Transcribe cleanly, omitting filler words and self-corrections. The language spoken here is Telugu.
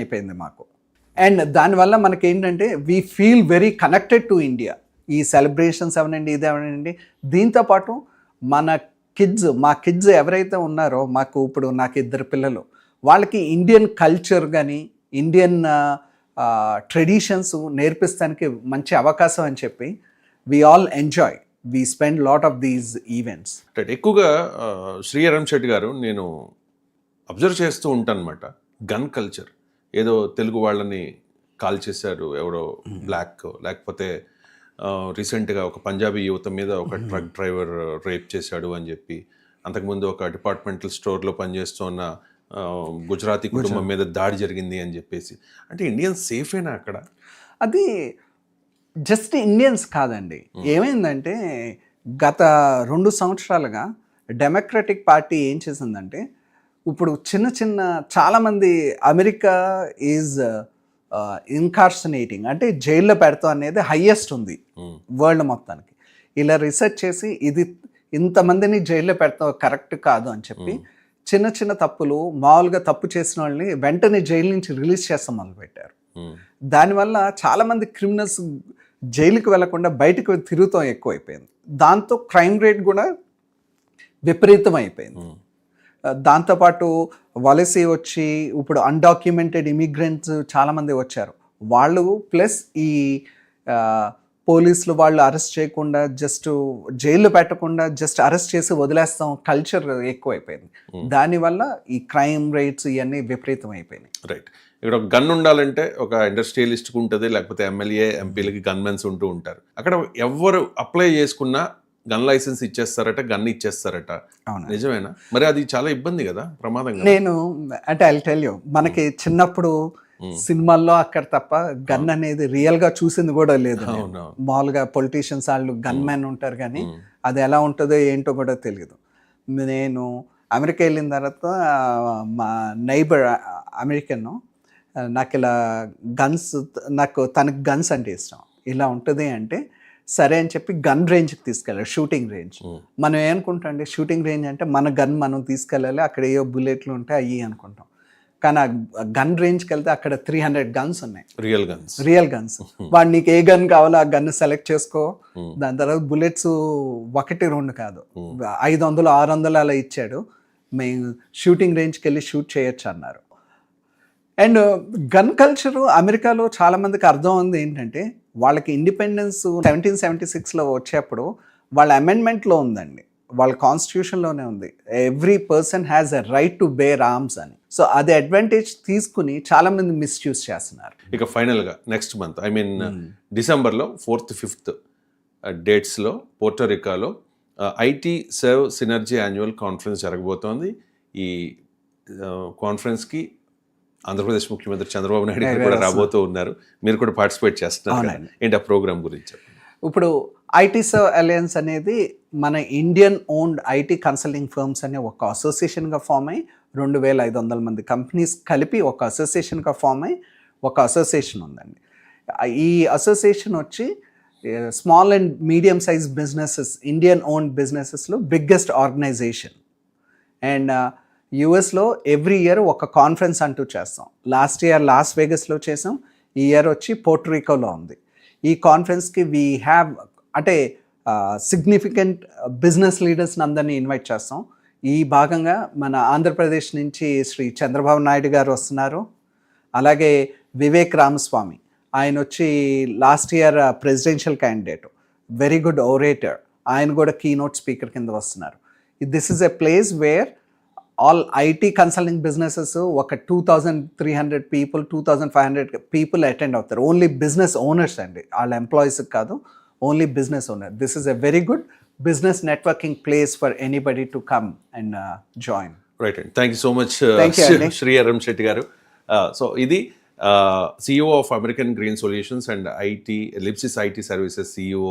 అయిపోయింది మాకు. అండ్ దానివల్ల మనకేంటంటే we feel very connected to India. ఈ సెలబ్రేషన్స్ అవనండి, ఇది అవనండి. దీంతో పాటు మా కిడ్స్ ఎవరైతే ఉన్నారో, మాకు ఇప్పుడు నాకు 2 పిల్లలు, వాళ్ళకి ఇండియన్ కల్చర్ కానీ ఇండియన్ ట్రెడిషన్స్ నేర్పిస్తానికి మంచి అవకాశం అని చెప్పి we all enjoy. We spend lot of these events. ఎక్కువగా శ్రీ అరం శెట్టి గారు నేను అబ్జర్వ్ చేస్తూ ఉంటాను అనమాట. గన్ కల్చర్, ఏదో తెలుగు వాళ్ళని కాల్ చేశారు ఎవరో బ్లాక్, లేకపోతే రీసెంట్గా ఒక పంజాబీ యువత మీద ఒక ట్రక్ డ్రైవర్ రేప్ చేశాడు అని చెప్పి, అంతకుముందు ఒక డిపార్ట్మెంటల్ స్టోర్లో పనిచేస్తున్న గుజరాతీ కుటుంబం మీద దాడి జరిగింది అని చెప్పేసి. అంటే ఇండియన్స్ సేఫేనా అక్కడ? అది జస్ట్ ఇండియన్స్ కాదండి. ఏమైందంటే గత 2 సంవత్సరాలుగా డెమోక్రటిక్ పార్టీ ఏం చేసిందంటే, ఇప్పుడు చాలామంది అమెరికా ఈజ్ ఇన్కార్సనేటింగ్, అంటే జైల్లో పెడతాం అనేది హయ్యెస్ట్ ఉంది వరల్డ్ మొత్తానికి. ఇలా రీసెర్చ్ చేసి ఇది ఇంతమందిని జైల్లో పెడతాం కరెక్ట్ కాదు అని చెప్పి చిన్న తప్పులు, మామూలుగా తప్పు చేసిన వాళ్ళని వెంటనే జైలు నుంచి రిలీజ్ చేస్తాం మొదలుపెట్టారు. దానివల్ల చాలామంది క్రిమినల్స్ జైలుకి వెళ్లకుండా బయటకు తిరుగుతాం ఎక్కువైపోయింది. దాంతో క్రైమ్ రేట్ కూడా విపరీతం అయిపోయింది. దాంతోపాటు వలస వచ్చి ఇప్పుడు అన్డాక్యుమెంటెడ్ ఇమిగ్రెంట్స్ చాలామంది వచ్చారు. వాళ్ళు ప్లస్ ఈ పోలీసులు వాళ్ళు అరెస్ట్ చేయకుండా, జస్ట్ జైల్లో పెట్టకుండా జస్ట్ అరెస్ట్ చేసి వదిలేస్తాం కల్చర్ ఎక్కువైపోయింది. దానివల్ల ఈ క్రైమ్ రేట్స్ ఇవన్నీ విపరీతం అయిపోయినాయి. రైట్. ఇక్కడ ఒక గన్ ఉండాలంటే ఒక ఇండస్ట్రియలిస్ట్కి ఉంటుంది, లేకపోతే ఎమ్మెల్యే ఎంపీలకి గన్మెన్స్ ఉంటూ ఉంటారు. అక్కడ ఎవరు అప్లై చేసుకున్నా గన్ లైసెన్స్ ఇచ్చేస్తారట, గన్ ఇచ్చేస్తారట. నిజమేనా? మరి అది చాలా ఇబ్బంది కదా, ప్రమాదం. నేను అంటే ఐ టెల్ యూ, మనకి చిన్నప్పుడు సినిమాల్లో అక్కడ తప్ప గన్ అనేది రియల్ గా చూసింది కూడా లేదు. మామూలుగా పొలిటీషియన్స్ వాళ్ళు గన్ మ్యాన్ ఉంటారు, కానీ అది ఎలా ఉంటుందో ఏంటో కూడా తెలియదు. నేను అమెరికా వెళ్ళిన తర్వాత మా నైబర్ అమెరికన్ నాకు ఇలా తనకి గన్స్ అంటే ఇష్టం. ఇలా ఉంటుంది అంటే సరే అని చెప్పి గన్ రేంజ్కి తీసుకెళ్ళాలి, షూటింగ్ రేంజ్. మనం ఏమనుకుంటాం అంటే షూటింగ్ రేంజ్ అంటే మన గన్ మనం తీసుకెళ్ళాలి, అక్కడ ఏవో బుల్లెట్లు ఉంటాయి అయ్యి అనుకుంటాం. కానీ ఆ గన్ రేంజ్కి వెళ్తే అక్కడ 300 గన్స్ ఉన్నాయి, రియల్ గన్స్. వాడు నీకు ఏ గన్ కావాలో ఆ గన్ సెలెక్ట్ చేసుకో. దాని తర్వాత బుల్లెట్స్ 1-2 కాదు, 500 600 అలా ఇచ్చాడు. మేము షూటింగ్ రేంజ్కి వెళ్ళి షూట్ చేయొచ్చు అన్నారు. అండ్ గన్ కల్చరు అమెరికాలో చాలామందికి అర్థం ఉంది ఏంటంటే, వాళ్ళకి ఇండిపెండెన్స్ 1776లో వచ్చేప్పుడు వాళ్ళ అమెండ్మెంట్లో ఉందండి, వాళ్ళ కాన్స్టిట్యూషన్లోనే ఉంది, every person has a right to bear arms అని. సో అది అడ్వాంటేజ్ తీసుకుని చాలామంది మిస్యూజ్ చేస్తున్నారు. ఇక ఫైనల్గా నెక్స్ట్ మంత్, ఐ మీన్ డిసెంబర్లో 4th 5th డేట్స్లో పోర్టోరికాలో IT serve synergy annual conference జరగబోతోంది. ఈ కాన్ఫరెన్స్కి ఆంధ్రప్రదేశ్ ముఖ్యమంత్రి చంద్రబాబు నాయుడు గారు కూడా రాబోతూ ఉన్నారు. మీరు కూడా పార్టిసిపేట్ చేస్తున్నారు. ఏంటి ఆ ప్రోగ్రామ్ గురించి? ఇప్పుడు ఐటీ సర్వ్ అలయన్స్ అనేది మన Indian owned IT consulting firms అనే ఒక అసోసియేషన్గా ఫామ్ అయ్యి 2500 మంది కంపెనీస్ కలిపి ఒక అసోసియేషన్గా ఫామ్ అయ్యి ఒక అసోసియేషన్ ఉందండి. ఈ అసోసియేషన్ వచ్చి small and medium size businesses, Indian owned బిజినెసెస్లో బిగ్గెస్ట్ ఆర్గనైజేషన్. అండ్ యుఎస్లో ఎవ్రీ ఇయర్ ఒక కాన్ఫరెన్స్ అంటూ చేస్తాం. లాస్ట్ ఇయర్ లాస్ వేగస్లో చేసాం, ఈ ఇయర్ వచ్చి పోర్టోరికోలో ఉంది. ఈ కాన్ఫరెన్స్కి వీ హ్యావ్ అంటే సిగ్నిఫికెంట్ బిజినెస్ లీడర్స్ని అందరినీ ఇన్వైట్ చేస్తాం. ఈ భాగంగా మన ఆంధ్రప్రదేశ్ నుంచి శ్రీ చంద్రబాబు నాయుడు గారు వస్తున్నారు. అలాగే వివేక్ రామస్వామి, ఆయన వచ్చి last year presidential candidate, very good orator, ఆయన కూడా కీనోట్ స్పీకర్ కింద వస్తున్నారు. This is a place where all IT consulting businesses ఒక 2300 పీపుల్ 2500 పీపుల్ అటెండ్ అవుతారు. ఓన్లీ బిజినెస్ ఓనర్స్ అండి, వాళ్ళ ఎంప్లాయీస్ కాదు, only business owner. This is a very good business networking place for anybody to come and join. Right అండి, thank you so much Shri Aram Shetty గారు. సో ఇది CEO of American green solutions and లిప్సిస్ ఐటీ సర్వీసెస్ CEO